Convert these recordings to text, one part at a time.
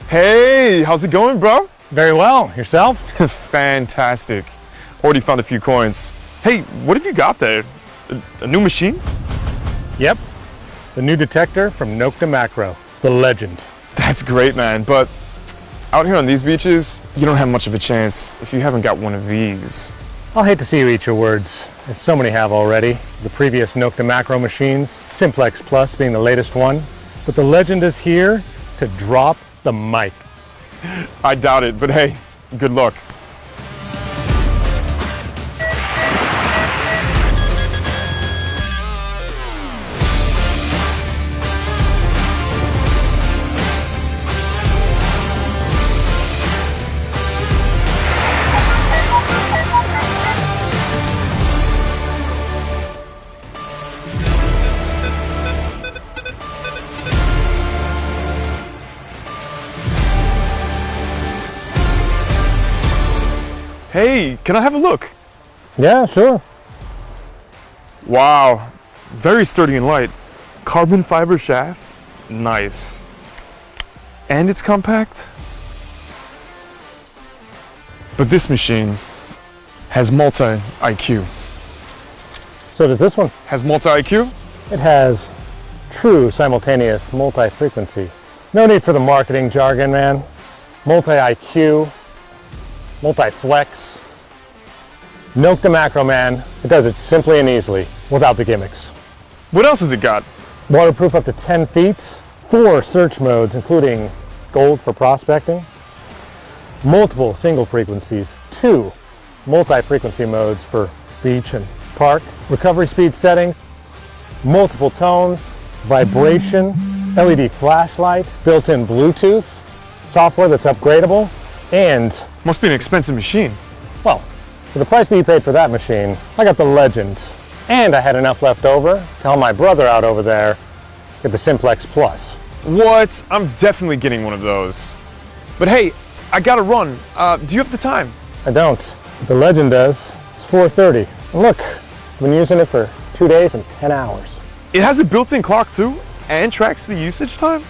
Hey, how's it going, bro? Very well. Yourself? Fantastic. Already found a few coins. Hey, what have you got there? A new machine? Yep. The new detector from Nokta Makro, the legend. That's great, man. But out here on these beaches, you don't have much of a chance if you haven't got one of these. I'll hate to see you eat your words, as so many have already. The previous Nokta Makro machines, Simplex Plus being the latest one. But the legend is here to drop the mic. I doubt it, but hey, good luck. Hey, can I have a look? Yeah, sure. Wow, very sturdy and light. Carbon fiber shaft, nice. And it's compact. But this machine has multi-IQ. So does this one. Has multi-IQ? It has true simultaneous multi-frequency. No need for the marketing jargon, man. Multi-IQ, multi-flex. Nokta Makro, man. It does it simply and easily, without the gimmicks. What else has it got? Waterproof up to 10 feet, 4 search modes, including gold for prospecting, multiple single frequencies, 2 multi-frequency modes for beach and park, recovery speed setting, multiple tones, vibration, LED flashlight, built-in Bluetooth, software that's upgradable, and Must be an expensive machine. well, for the price that you paid for that machine, I got the legend. And I had enough left over to help my brother out over there get the Simplex Plus. What? I'm definitely getting one of those. But hey, I gotta run. Do you have the time? I don't. But the legend does. It's 4:30. And look, I've been using it for 2 days and 10 hours. It has a built-in clock too, and tracks the usage time.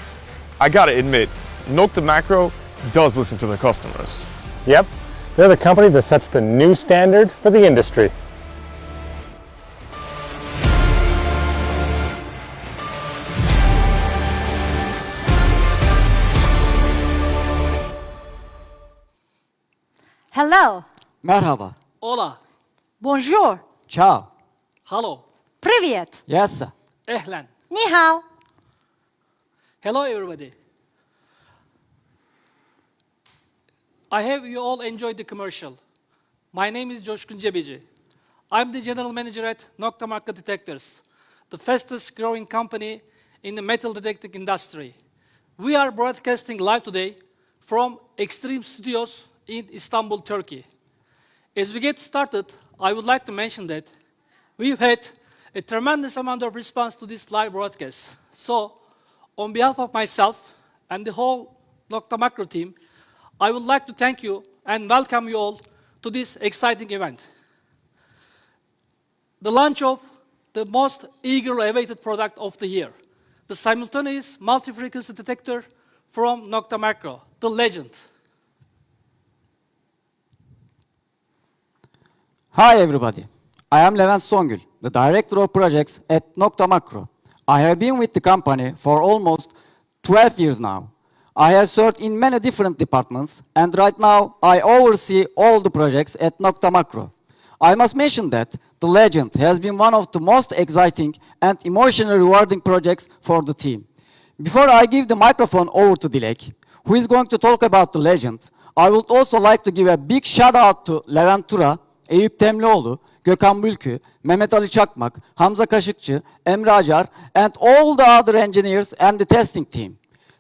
I gotta admit, Nokta Makro does listen to their customers. Yep, they're the company that sets the new standard for the industry. Hello. Merhaba. Hola. Bonjour. Ciao. Hello. Привет. Yes, sir. Ehlen. Ni hao. Hello, everybody. I have you all enjoyed the commercial. My name is Coşkun Cebeci. I'm the general manager at Nokta Makro Detectors, the fastest growing company in the metal detecting industry. We are broadcasting live today from Extreme Studios in Istanbul, Turkey. As we get started, I would like to mention that we've had a tremendous amount of response to this live broadcast. So, on behalf of myself and the whole Nokta Makro team, I would like to thank you and welcome you all to this exciting event. The launch of the most eagerly awaited product of the year, the simultaneous multi-frequency detector from Nokta Makro, the legend. Hi, everybody. I am Levent Songül, the Director of Projects at Nokta Makro. I have been with the company for almost 12 years now. I have served in many different departments, and right now I oversee all the projects at Nokta Makro. I must mention that The Legend has been one of the most exciting and emotionally rewarding projects for the team. Before I give the microphone over to Dilek, who is going to talk about The Legend, I would also like to give a big shout out to Levent Tura, Eyüp Temlioğlu, Gökhan Bülkü, Mehmet Ali Çakmak, Hamza Kaşıkçı, Emre Acar, and all the other engineers and the testing team.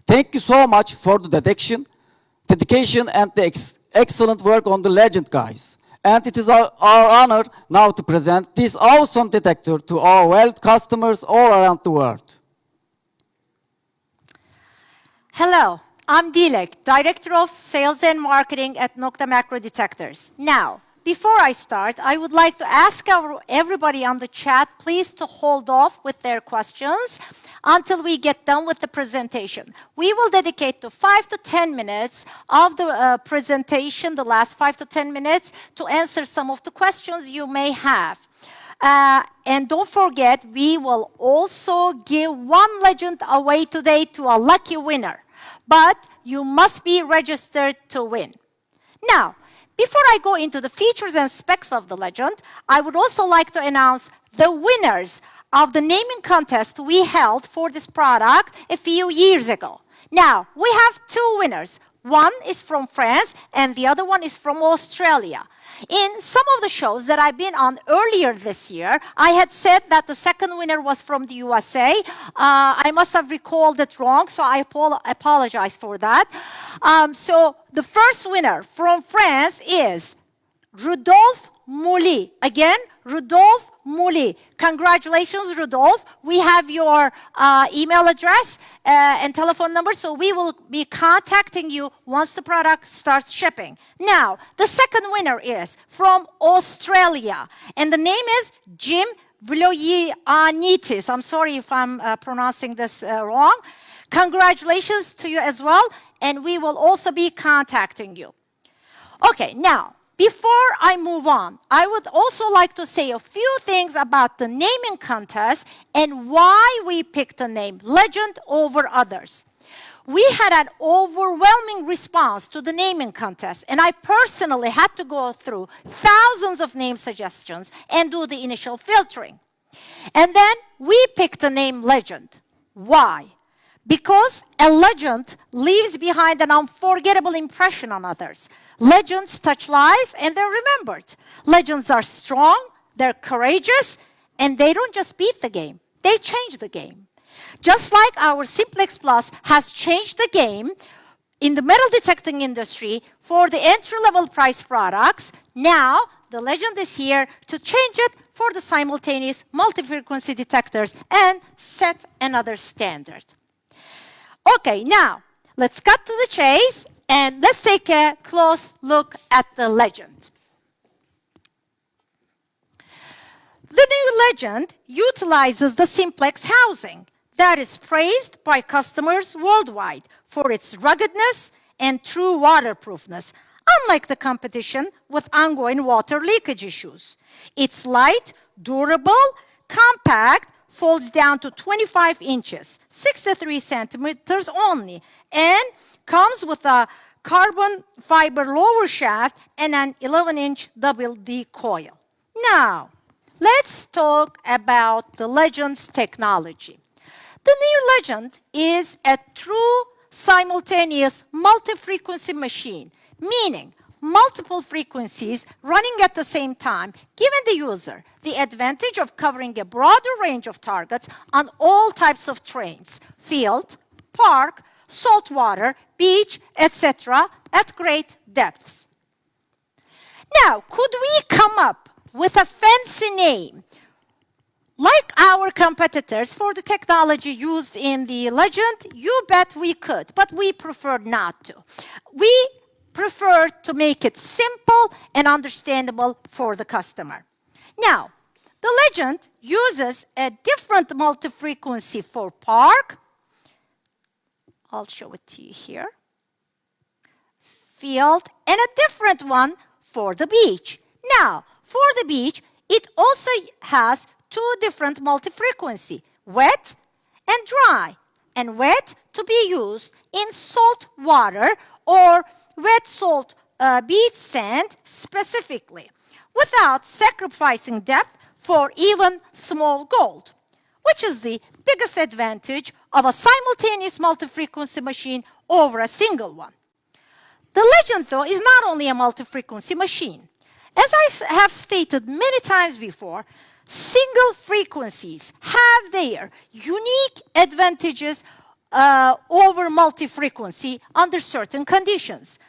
Thank you so much for the dedication and the excellent work on The Legend, guys. And it is our honor now to present this awesome detector to our valued customers all around the world. Hello, I'm Dilek, Director of Sales and Marketing at Nokta Makro Detectors. Now, before I start, I would like to ask everybody on the chat, please to hold off with their questions until we get done with the presentation. We will dedicate to 5 to 10 minutes of the presentation, the last 5 to 10 minutes, to answer some of the questions you may have. And don't forget, we will also give one legend away today to a lucky winner. But you must be registered to win. Now, before I go into the features and specs of the Legend, I would also like to announce the winners of the naming contest we held for this product a few years ago. Now, we have two winners. One is from France and the other one is from Australia. In some of the shows that I've been on earlier this year, I had said that the second winner was from the USA. I must have recalled it wrong, so I apologize for that. So the first winner from France is Rudolph Mouli. Again, Rudolph Mouli. Congratulations, Rudolph. We have your email address and telephone number, so we will be contacting you once the product starts shipping. Now, the second winner is from Australia, and the name is Jim Vloyianitis. I'm sorry if I'm pronouncing this wrong. Congratulations to you as well, and we will also be contacting you. Okay, now, before I move on, I would also like to say a few things about the naming contest and why we picked the name Legend over others. We had an overwhelming response to the naming contest, and I personally had to go through thousands of name suggestions and do the initial filtering. And then we picked the name Legend. Why? Because a legend leaves behind an unforgettable impression on others. Legends touch lives and they're remembered. Legends are strong, they're courageous, and they don't just beat the game, they change the game. Just like our Simplex Plus has changed the game in the metal detecting industry for the entry-level price products, now the Legend is here to change it for the simultaneous multi-frequency detectors and set another standard. Okay, now let's cut to the chase and let's take a close look at the Legend. The new Legend utilizes the Simplex housing that is praised by customers worldwide for its ruggedness and true waterproofness, unlike the competition with ongoing water leakage issues. It's light, durable, compact, folds down to 25 inches, 63 centimeters only, and comes with a carbon fiber lower shaft and an 11-inch double D coil. Now, let's talk about the Legend's technology. The new Legend is a true simultaneous multi-frequency machine, meaning multiple frequencies running at the same time, giving the user the advantage of covering a broader range of targets on all types of terrains, field, park, saltwater, beach, etc., at great depths. Now, could we come up with a fancy name like our competitors for the technology used in the Legend? You bet we could, but we preferred not to. We prefer to make it simple and understandable for the customer. Now, the Legend uses a different multi-frequency for park. I'll show it to you here. Field, and a different one for the beach. Now, for the beach, It also has two different multi-frequency, wet and dry. And wet to be used in salt water or wet salt beach sand specifically, without sacrificing depth for even small gold, which is the biggest advantage of a simultaneous multi-frequency machine over a single one. The Legend, though, is not only a multi-frequency machine. As I have stated many times before, single frequencies have their unique advantages over multi-frequency under certain conditions.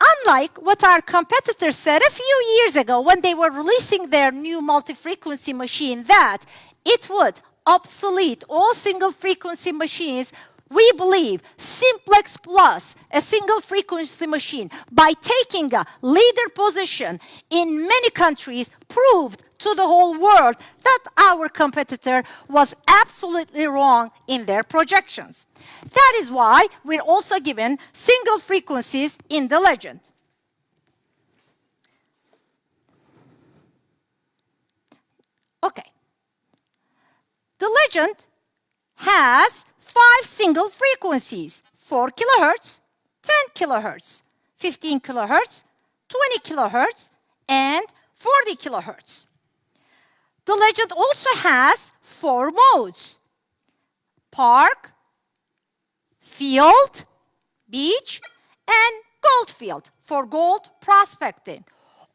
Unlike what our competitors said a few years ago when they were releasing their new multi-frequency machine, that it would obsolete all single-frequency machines, we believe Simplex Plus, a single-frequency machine, by taking a leader position in many countries, proved to the whole world that our competitor was absolutely wrong in their projections. That is why we're also given single frequencies in the Legend. Okay. The Legend has 5 single frequencies: 4 kilohertz, 10 kilohertz, 15 kilohertz, 20 kilohertz, and 40 kilohertz. The Legend also has 4 modes: park, field, beach, and gold field for gold prospecting,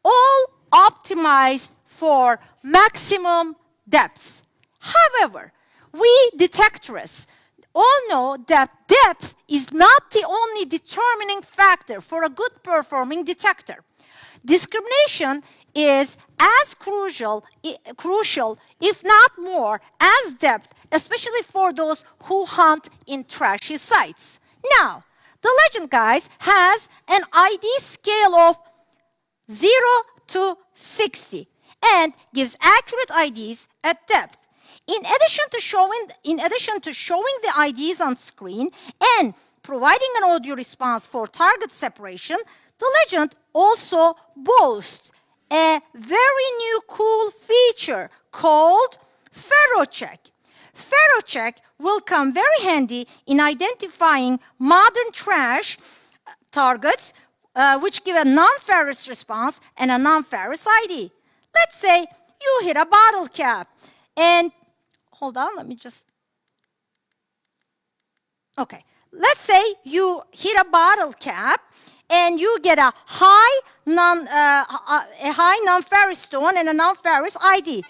all optimized for maximum depths. However, we detectorists all know that depth is not the only determining factor for a good performing detector. Discrimination is as crucial, if not more, as depth, especially for those who hunt in trashy sites. Now, the Legend, guys, has an ID scale of 0 to 60 and gives accurate IDs at depth. In addition to showing the IDs on screen and providing an audio response for target separation, the Legend also boasts a very new cool feature called ferrocheck. Ferrocheck will come very handy in identifying modern trash targets which give a non-ferrous response and a non-ferrous ID. Let's say you hit a bottle cap and, hold on, let me just, okay. Let's say you hit a bottle cap and you get a high non-ferrous stone and a non-ferrous ID.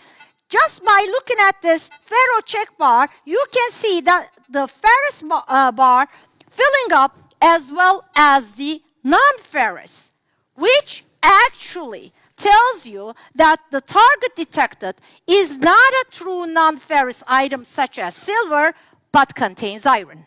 Just by looking at this ferrocheck bar, you can see that the ferrous bar filling up as well as the non-ferrous, which actually tells you that the target detected is not a true non-ferrous item such as silver, but contains iron.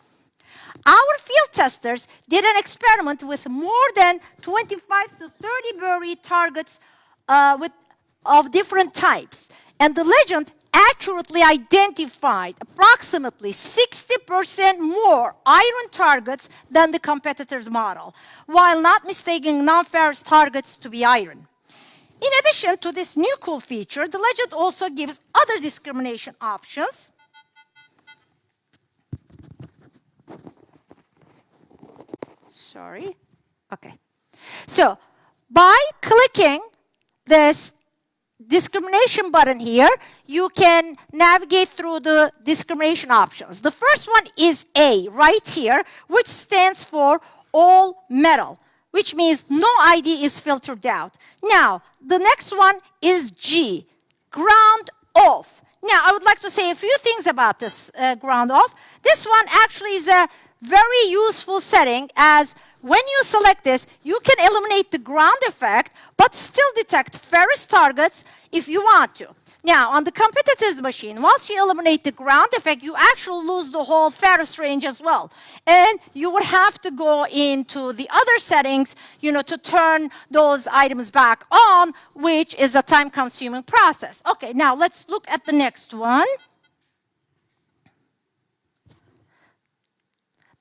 Our field testers did an experiment with more than 25 to 30 buried targets of different types. And the Legend accurately identified approximately 60% more iron targets than the competitor's model, while not mistaking non-ferrous targets to be iron. In addition to this new cool feature, the Legend also gives other discrimination options. Sorry. Okay. So, by clicking this discrimination button here, you can navigate through the discrimination options. The first one is A, right here, which stands for all metal, which means no ID is filtered out. Now, the next one is G, ground off. Now, I would like to say a few things about this ground off. This one actually is a very useful setting, as when you select this, you can eliminate the ground effect, but still detect ferrous targets if you want to. Now, on the competitor's machine, once you eliminate the ground effect, you actually lose the whole ferrous range as well. And you would have to go into the other settings, to turn those items back on, which is a time-consuming process. Okay, now let's look at the next one.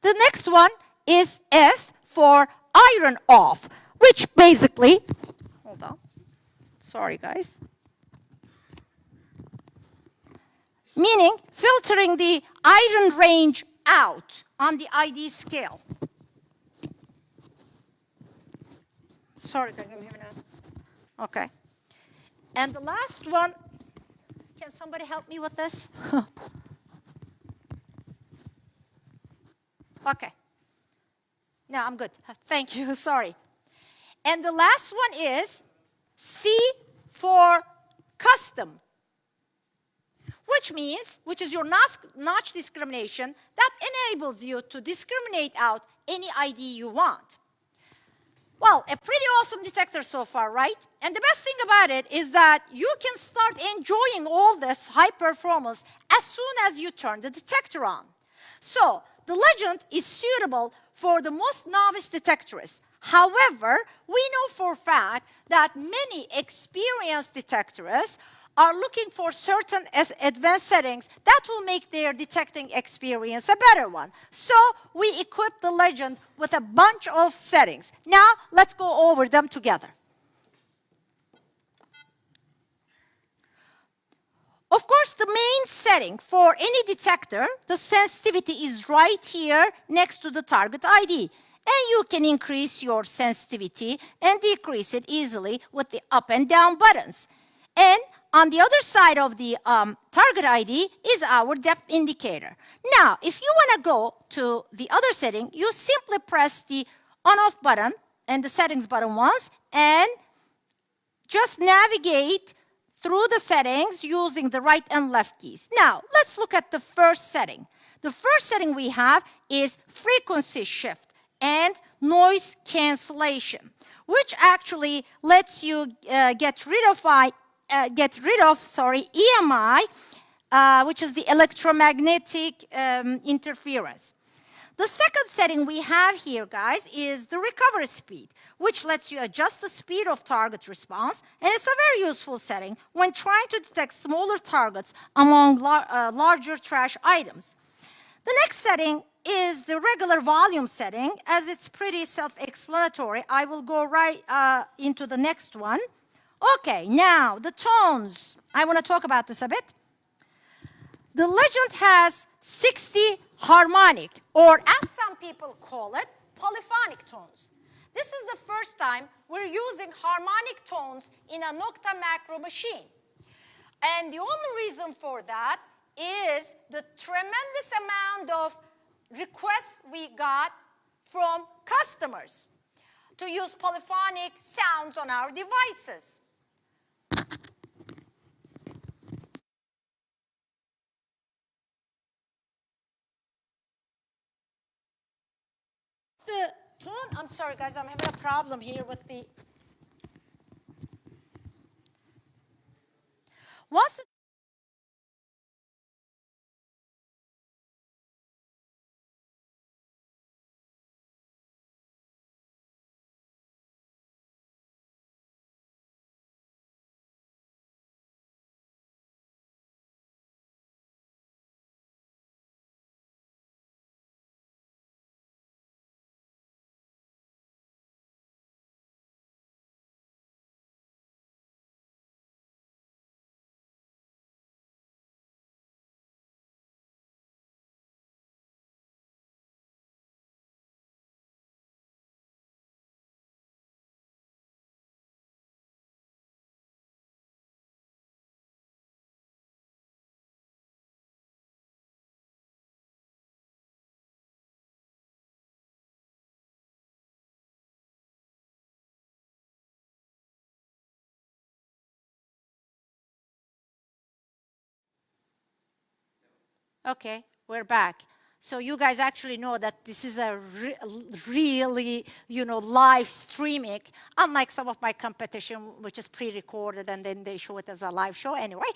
The next one is F for iron off, which basically, hold on, sorry guys. meaning filtering the iron range out on the ID scale. Sorry, guys, I'm having a... Okay. And the last one, can somebody help me with this? Okay. No, I'm good. Thank you. Sorry. And the last one is C for custom, which is your notch discrimination that enables you to discriminate out any ID you want. Well, a pretty awesome detector so far, right? And the best thing about it is that you can start enjoying all this high performance as soon as you turn the detector on. So, the legend is suitable for the most novice detectorists. However, we know for a fact that many experienced detectorists are looking for certain advanced settings that will make their detecting experience a better one. So we equip the legend with a bunch of settings. Now let's go over them together. Of course, the main setting for any detector, the sensitivity is right here next to the target ID. And you can increase your sensitivity and decrease it easily with the up and down buttons. And on the other side of the target ID is our depth indicator. Now, if you want to go to the other setting, you simply press the on-off button and the settings button once and just navigate through the settings using the right and left keys. Now, let's look at the first setting. The first setting we have is frequency shift and noise cancellation, which actually lets you get rid of EMI, which is the electromagnetic interference. The second setting we have here, guys, is the recovery speed, which lets you adjust the speed of target response, and it's a very useful setting when trying to detect smaller targets among larger trash items. The next setting is the regular volume setting, as it's pretty self-explanatory. I will go right into the next one. Okay, now the tones. I want to talk about this a bit. The legend has 60 harmonic, or as some people call it, polyphonic tones. This is the first time we're using harmonic tones in a Nokta Makro machine. And the only reason for that is the tremendous amount of requests we got from customers to use polyphonic sounds on our devices. The tone, I'm sorry guys, I'm having a problem here with the... Once okay, we're back. So you guys actually know that this is a really, live streaming, unlike some of my competition, which is pre-recorded and then they show it as a live show anyway.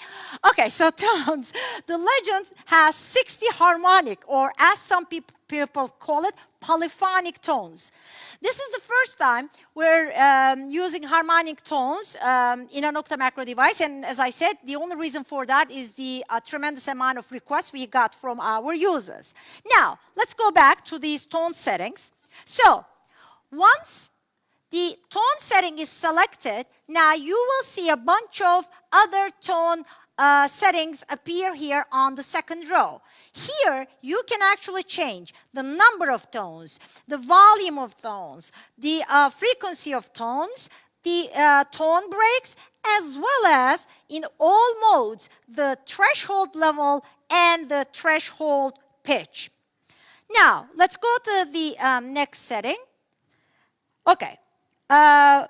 Okay, so tones. The legend has 60 harmonic, or as some people call it, polyphonic tones. This is the first time we're using harmonic tones in a Nokta Makro device, and as I said, the only reason for that is the tremendous amount of requests we got from our users. Now, let's go back to these tone settings. So, once the tone setting is selected, now you will see a bunch of other tone settings appear here on the second row. Here, you can actually change the number of tones, the volume of tones, the frequency of tones, the tone breaks, as well as, in all modes, the threshold level and the threshold pitch. Now, let's go to the next setting. Okay. The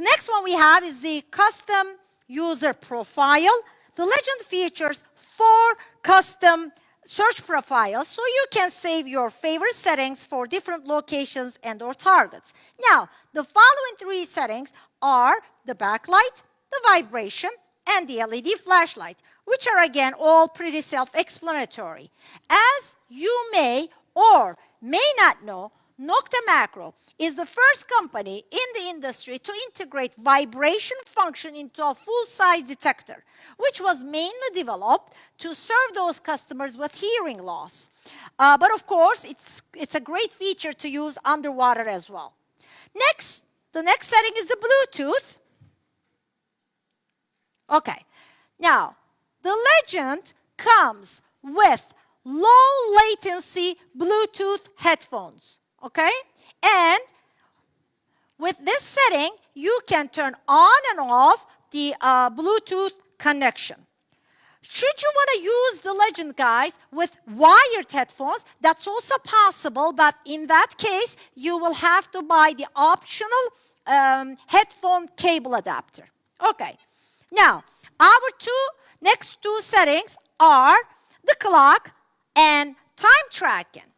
next one we have is the custom user profile. The Legend features 4 custom search profiles, so you can save your favorite settings for different locations and or targets. Now, the following 3 settings are the backlight, the vibration, and the LED flashlight, which are again all pretty self-explanatory. As you may or may not know, Nokta Makro is the first company in the industry to integrate vibration function into a full-size detector, which was mainly developed to serve those customers with hearing loss. But of course, it's a great feature to use underwater as well. Next, the next setting is the Bluetooth. Okay, now, the Legend comes with low latency Bluetooth headphones. Okay? And with this setting, you can turn on and off the Bluetooth connection. Should you want to use the Legend, guys, with wired headphones, that's also possible, but in that case, you will have to buy the optional headphone cable adapter. Okay. Now, our next two settings are the clock and time tracking.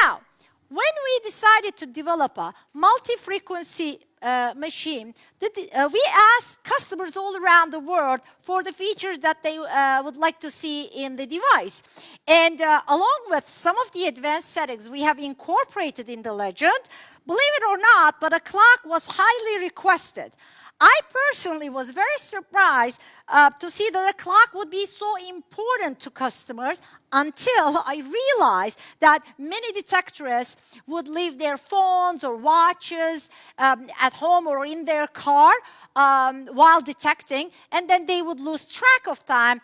Now, when we decided to develop a multi-frequency machine, we asked customers all around the world for the features that they would like to see in the device. And along with some of the advanced settings we have incorporated in the Legend, believe it or not, but a clock was highly requested. I personally was very surprised to see that a clock would be so important to customers until I realized that many detectorists would leave their phones or watches at home or in their car while detecting, and then they would lose track of time,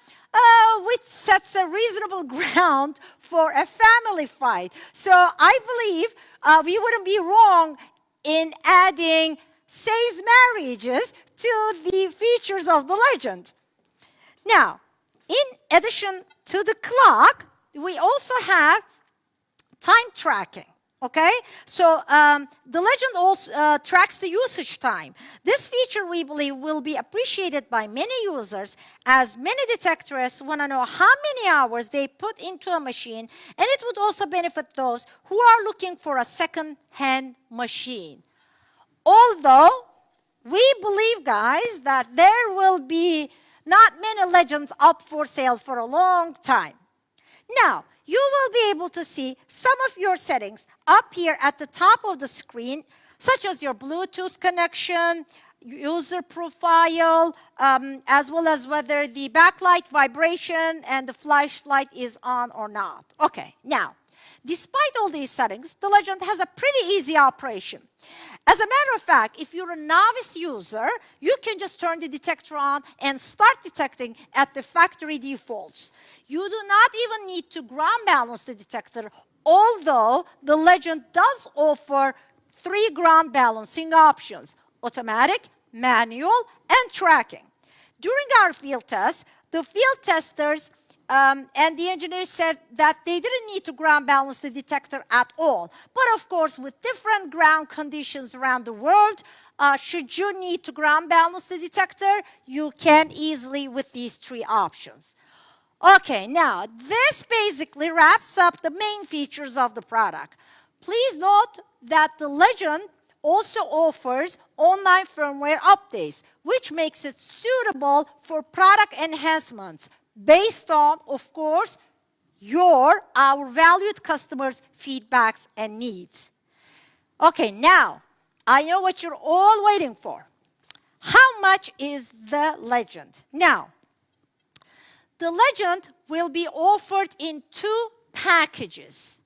which sets a reasonable ground for a family fight. So I believe we wouldn't be wrong in adding saves marriages to the features of the Legend. Now, in addition to the clock, we also have time tracking. Okay, so the Legend also tracks the usage time. This feature, we believe, will be appreciated by many users, as many detectorists want to know how many hours they put into a machine, and it would also benefit those who are looking for a second-hand machine. Although, we believe, guys, that there will be not many Legends up for sale for a long time. Now, you will be able to see some of your settings up here at the top of the screen, such as your Bluetooth connection, user profile, as well as whether the backlight, vibration, and the flashlight is on or not. Okay, now, despite all these settings, the Legend has a pretty easy operation. As a matter of fact, if you're a novice user, you can just turn the detector on and start detecting at the factory defaults. You do not even need to ground balance the detector, although the Legend does offer 3 ground balancing options: automatic, manual, and tracking. During our field test, the field testers and the engineers said that they didn't need to ground balance the detector at all. But of course, with different ground conditions around the world, should you need to ground balance the detector, you can easily with these 3 options. Okay, now, this basically wraps up the main features of the product. Please note that the Legend also offers online firmware updates, which makes it suitable for product enhancements, based on, of course, our valued customers' feedbacks and needs. Okay, now, I know what you're all waiting for. How much is the Legend? Now, the Legend will be offered in 2 packages,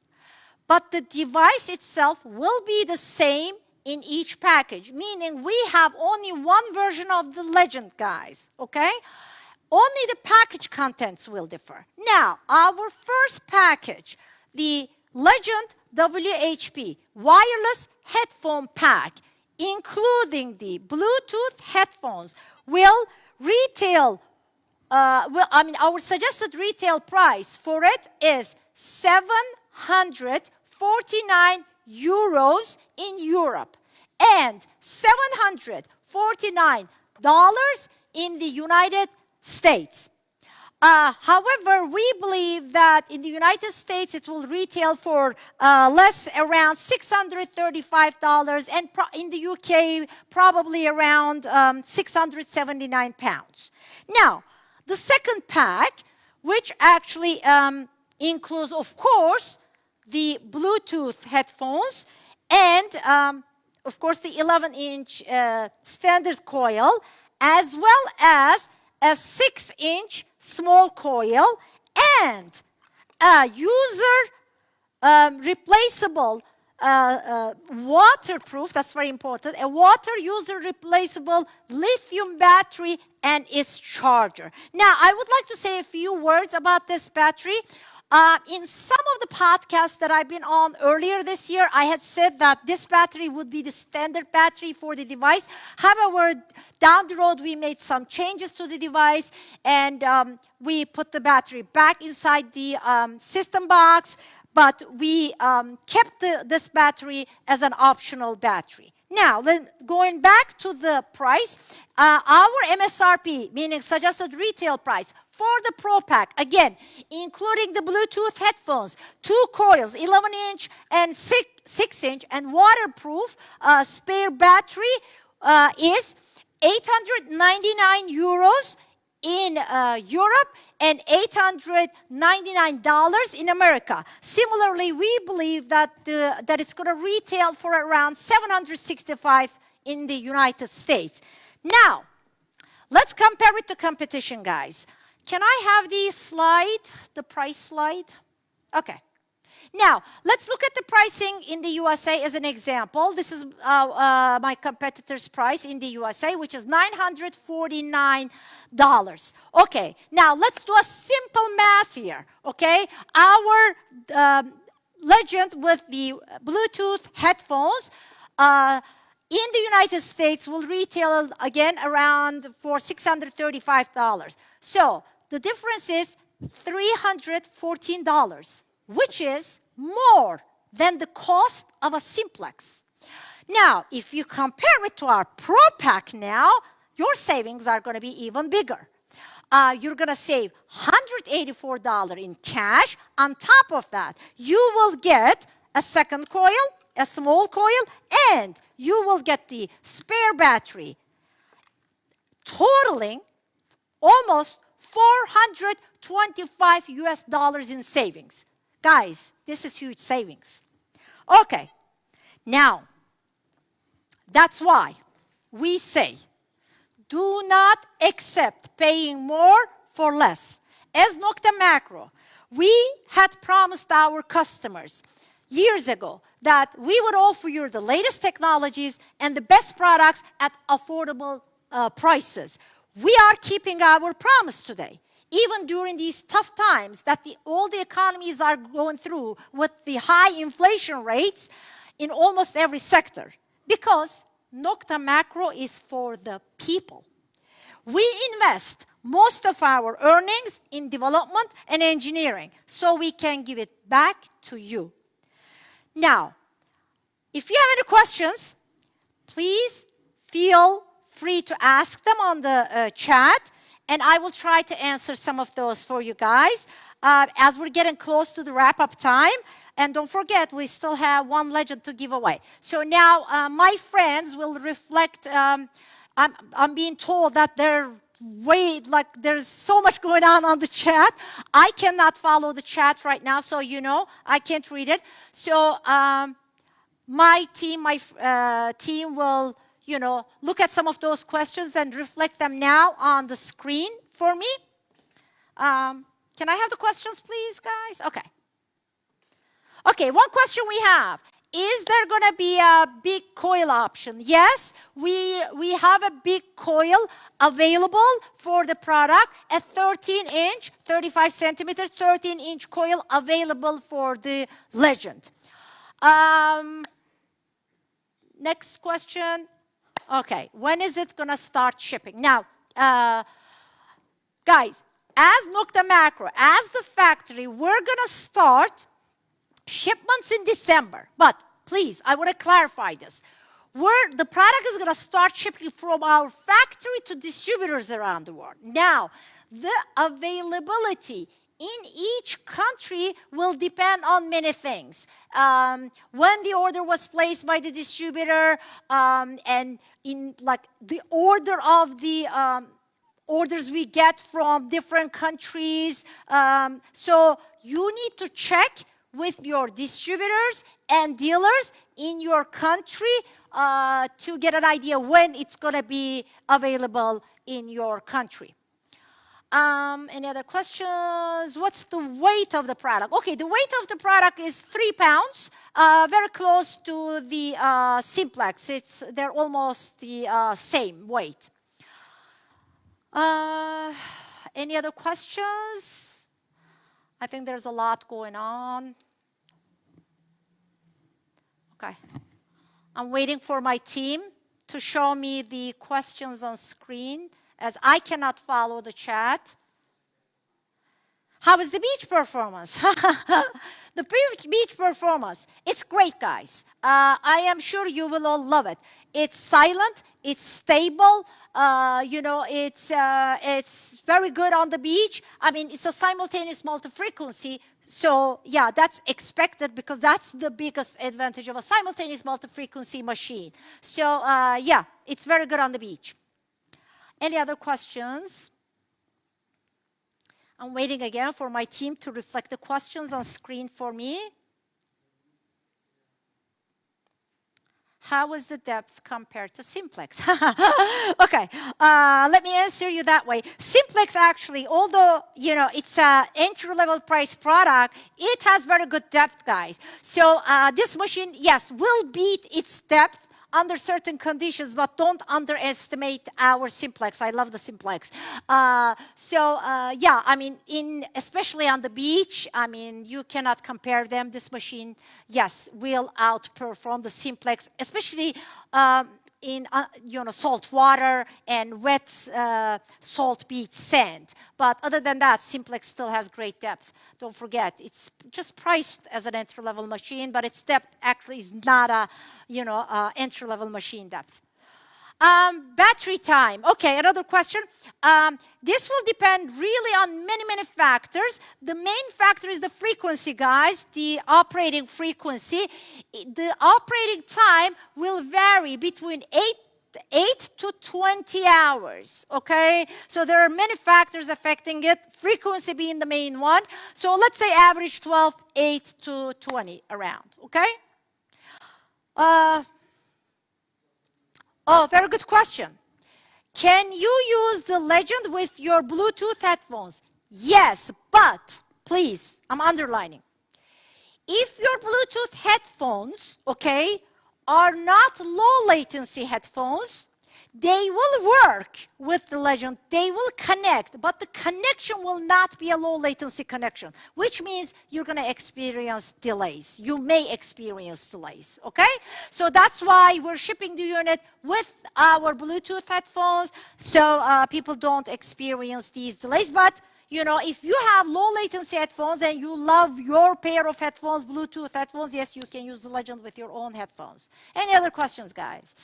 but the device itself will be the same in each package, meaning we have only one version of the Legend, guys, okay? Only the package contents will differ. Now, our first package, the Legend WHP wireless headphone pack, including the Bluetooth headphones, will retail, our suggested retail price for it is 749 euros in Europe and $749 in the United States. However, we believe that in the United States it will retail for less, around $635, and in the UK probably around £679. Now, the second pack, which actually includes, of course, the Bluetooth headphones and, of course, the 11-inch standard coil, as well as a 6-inch small coil and a user replaceable waterproof, that's very important, a water user replaceable lithium battery and its charger. Now, I would like to say a few words about this battery. In some of the podcasts that I've been on earlier this year, I had said that this battery would be the standard battery for the device. However, down the road, we made some changes to the device, and we put the battery back inside the system box, but we kept this battery as an optional battery. Now, going back to the price, our MSRP, meaning suggested retail price, for the Pro Pack, again, including the Bluetooth headphones, 2 coils, 11-inch and 6-inch, and waterproof spare battery is 899 euros in Europe and $899 in America. Similarly, we believe that it's going to retail for around $765 in the United States. Now, let's compare it to competition, guys. Can I have the slide, the price slide? Okay. Now, let's look at the pricing in the USA as an example. This is my competitor's price in the USA, which is $949. Okay, now let's do a simple math here, okay? Our Legend with the Bluetooth headphones in the United States will retail again around for $635. So the difference is $314, which is more than the cost of a simplex. Now, if you compare it to our Pro Pack now, your savings are going to be even bigger. You're going to save $184 in cash. On top of that, you will get a second coil, a small coil, and you will get the spare battery, totaling almost $425 US in savings. Guys, this is huge savings. Okay, now, that's why we say, do not accept paying more for less. As Nokta Makro, we had promised our customers years ago that we would offer you the latest technologies and the best products at affordable prices. We are keeping our promise today, even during these tough times that all the economies are going through with the high inflation rates in almost every sector, because Nokta Makro is for the people. We invest most of our earnings in development and engineering so we can give it back to you. Now, if you have any questions, please feel free to ask them on the chat, and I will try to answer some of those for you guys as we're getting close to the wrap-up time. And don't forget, we still have one Legend to give away. So now my friends will reflect. I'm being told that there's so much going on the chat. I cannot follow the chat right now, so you know, I can't read it. So my team will, you know, look at some of those questions and reflect them now on the screen for me. Can I have the questions, please, guys? Okay. Okay, one question we have. is there going to be a big coil option? Yes, we have a big coil available for the product, a 13-inch, 35 centimeter, 13-inch coil available for the Legend. Next question. Okay, when is it going to start shipping? Now, guys, as Nokta Makro, as the factory, we're going to start shipments in December. But please, I want to clarify this. The product is going to start shipping from our factory to distributors around the world. Now, the availability in each country will depend on many things. When the order was placed by the distributor, and in like the order of the orders we get from different countries. So you need to check with your distributors and dealers in your country to get an idea when it's going to be available in your country. Any other questions? What's the weight of the product? Okay, the weight of the product is 3 pounds, very close to the Simplex. They're almost the same weight. Any other questions? I think there's a lot going on. Okay. I'm waiting for my team to show me the questions on screen, as I cannot follow the chat. How is the beach performance? The beach performance, it's great, guys. I am sure you will all love it. It's silent, it's stable, you know, it's very good on the beach. I mean, it's a simultaneous multi-frequency, so yeah, that's expected because that's the biggest advantage of a simultaneous multi-frequency machine. So yeah, it's very good on the beach. Any other questions? I'm waiting again for my team to reflect the questions on screen for me. How is the depth compared to Simplex? Okay, let me answer you that way. Simplex actually, although you know it's an entry-level price product, it has very good depth, guys. So this machine, yes, will beat its depth under certain conditions, but don't underestimate our Simplex. I love the Simplex. Yeah, I mean, especially on the beach, I mean, you cannot compare them. This machine, yes, will outperform the Simplex, especially in you know, salt water and wet salt beach sand. But other than that, Simplex still has great depth. Don't forget, it's just priced as an entry-level machine, but its depth actually is not a, you know, entry-level machine depth. Battery time. Okay, another question. This will depend really on many, many factors. The main factor is the frequency, guys, the operating frequency. The operating time will vary between 8 to 20 hours, okay? So there are many factors affecting it, frequency being the main one. So let's say average 12, 8 to 20 around, okay? Oh, very good question. Can you use the Legend with your Bluetooth headphones? Yes, but please, I'm underlining. If your Bluetooth headphones, okay, are not low latency headphones, they will work with the Legend. They will connect, but the connection will not be a low latency connection, which means you're going to experience delays. You may experience delays, okay? So that's why we're shipping the unit with our Bluetooth headphones, so people don't experience these delays. But you know, if you have low latency headphones and you love your pair of headphones, Bluetooth headphones, yes, you can use the Legend with your own headphones. Any other questions, guys?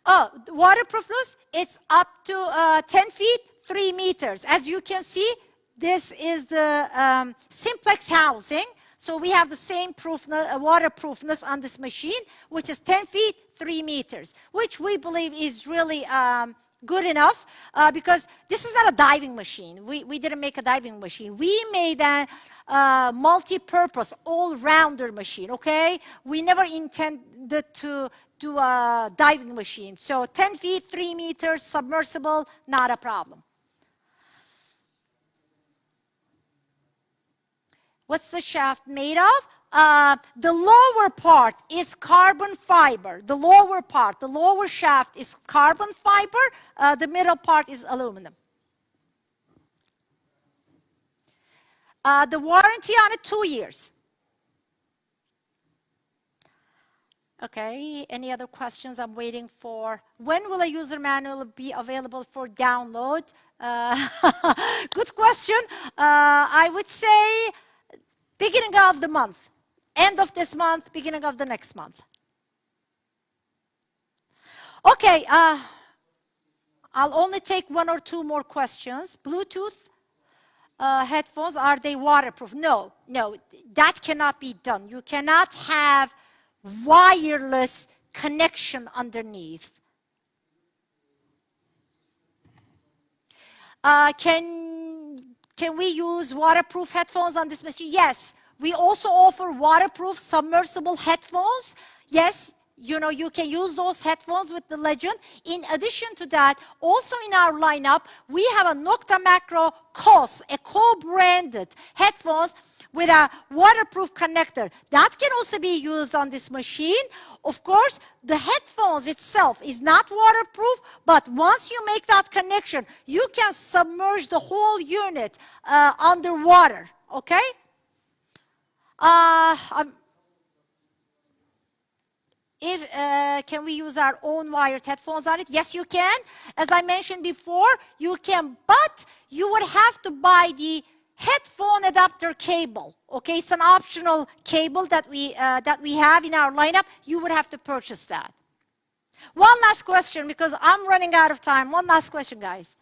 Oh, waterproofness, it's up to 10 feet, 3 meters. As you can see, this is the Simplex housing. So we have the same waterproofness on this machine, which is 10 feet, 3 meters, which we believe is really good enough because this is not a diving machine. We didn't make a diving machine. We made a multi-purpose, all-rounder machine, okay? We never intended to do a diving machine. So 10 feet, 3 meters, submersible, not a problem. What's the shaft made of? The lower part is carbon fiber. The lower part, the lower shaft is carbon fiber. The middle part is aluminum. The warranty on it, 2 years. Okay, any other questions? I'm waiting for. When will a user manual be available for download? Good question. I would say beginning of the month. End of this month, beginning of the next month. Okay, I'll only take 1 or 2 more questions. Bluetooth headphones, are they waterproof? No, no, that cannot be done. You cannot have wireless connection underneath. Can we use waterproof headphones on this machine? Yes. We also offer waterproof submersible headphones. Yes, you know, you can use those headphones with the Legend. In addition to that, also in our lineup, we have a Nokta Makro COS, a co-branded headphones with a waterproof connector. That can also be used on this machine. Of course, the headphones itself is not waterproof, but once you make that connection, you can submerge the whole unit underwater, okay? Can we use our own wired headphones on it? Yes, you can. As I mentioned before, you can, but you would have to buy the headphone adapter cable. Okay, it's an optional cable that we have in our lineup. You would have to purchase that. One last question, because I'm running out of time. One last question, guys.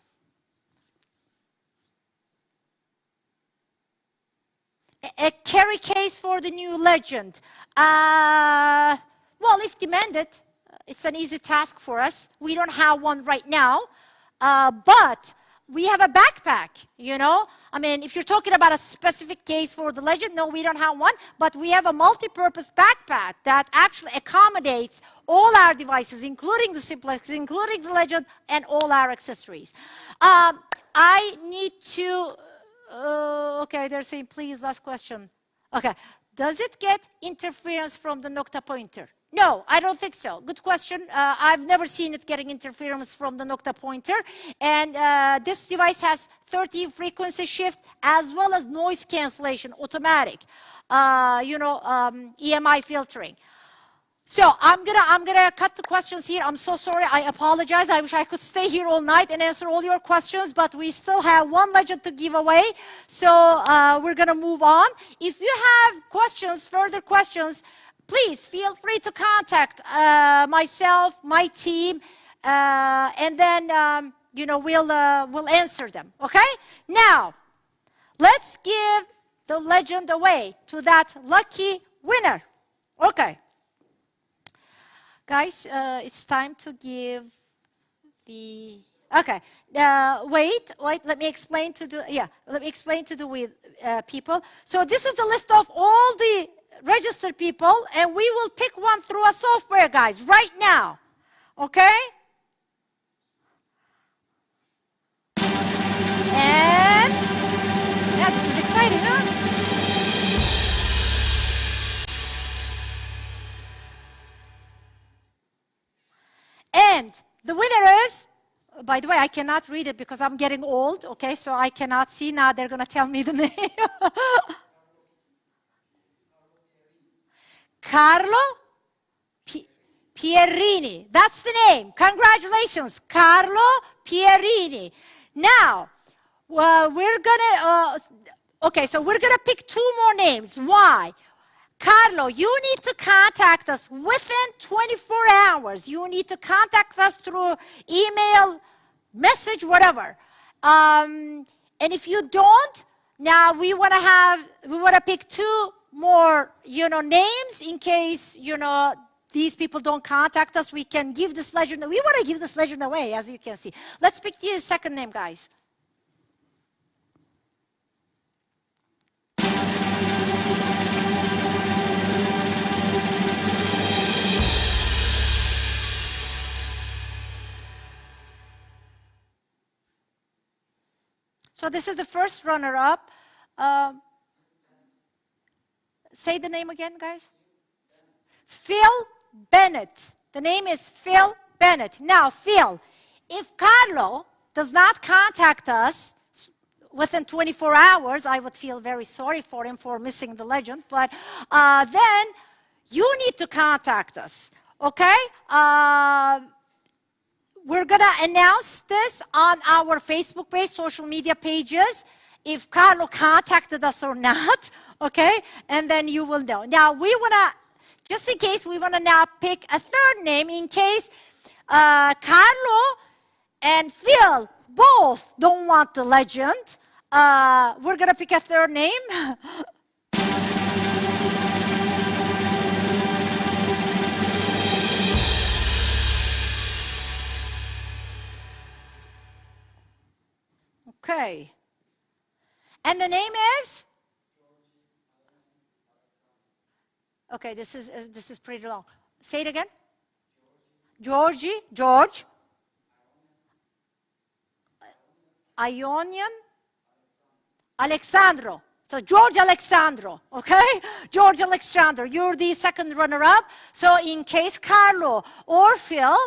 A carry case for the new Legend. Well, if demanded, it's an easy task for us. We don't have one right now, but we have a backpack, you know. I mean, if you're talking about a specific case for the Legend, no, we don't have one, but we have a multi-purpose backpack that actually accommodates all our devices, including the Simplex, including the Legend, and all our accessories. I need to, okay, they're saying, please, last question. Okay, does it get interference from the Nokta pointer? No, I don't think so. Good question. I've never seen it getting interference from the Nokta pointer. And this device has 13 frequency shift as well as noise cancellation, automatic, EMI filtering. So I'm gonna cut the questions here. I'm so sorry. I apologize. I wish I could stay here all night and answer all your questions, but we still have one Legend to give away. So we're gonna move on. If you have questions, further questions, please feel free to contact myself, my team, and then we'll answer them. Okay? Now, let's give the Legend away to that lucky winner. Okay. Guys, it's time to give the. Okay. Wait. Let me explain to the people. So this is the list of all the registered people, and we will pick one through a software, guys, right now. Okay? And yeah, this is exciting, huh? And the winner is, by the way, I cannot read it because I'm getting old, okay? So I cannot see now. They're going to tell me the name. Carlo Pierini. That's the name. Congratulations, Carlo Pierini. Now, we're gonna, okay, so we're gonna pick 2 more names. Why? Carlo, you need to contact us within 24 hours. You need to contact us through email, message, whatever. And if you don't, now we want to pick 2 more, names in case, these people don't contact us. We can give this Legend. We want to give this Legend away, as you can see. Let's pick the second name, guys. So this is the first runner-up. Say the name again, guys. Phil Bennett. The name is Phil Bennett. Now, Phil, if Carlo does not contact us within 24 hours, I would feel very sorry for him for missing the legend, but then you need to contact us, okay? We're gonna announce this on our Facebook page, social media pages, if Carlo contacted us or not, okay? And then you will know. Now, we wanna, just in case, we wanna now pick a third name in case Carlo and Phil both don't want the legend. We're gonna pick a third name. Okay. And the name is? Okay, this is pretty long. Say it again. George. Ionian. Alexandro. So George Alexandro, okay? George Alexandro, you're the second runner-up. So in case Carlo or Phil,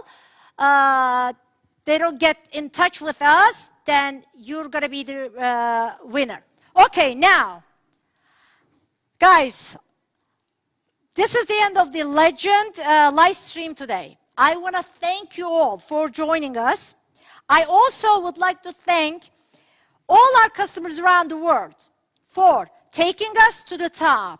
they don't get in touch with us, then you're gonna be the winner. Okay, now, guys, this is the end of the Legend live stream today. I wanna thank you all for joining us. I also would like to thank all our customers around the world for taking us to the top.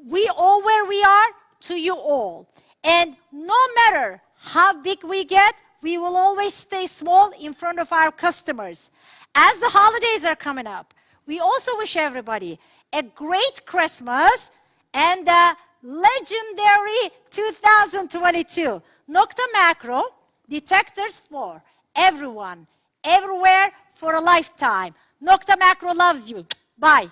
We owe where we are to you all. And no matter how big we get, we will always stay small in front of our customers. As the holidays are coming up, we also wish everybody a great Christmas and a legendary 2022. Nokta Makro, detectors for everyone, everywhere, for a lifetime. Nokta Makro loves you. Bye.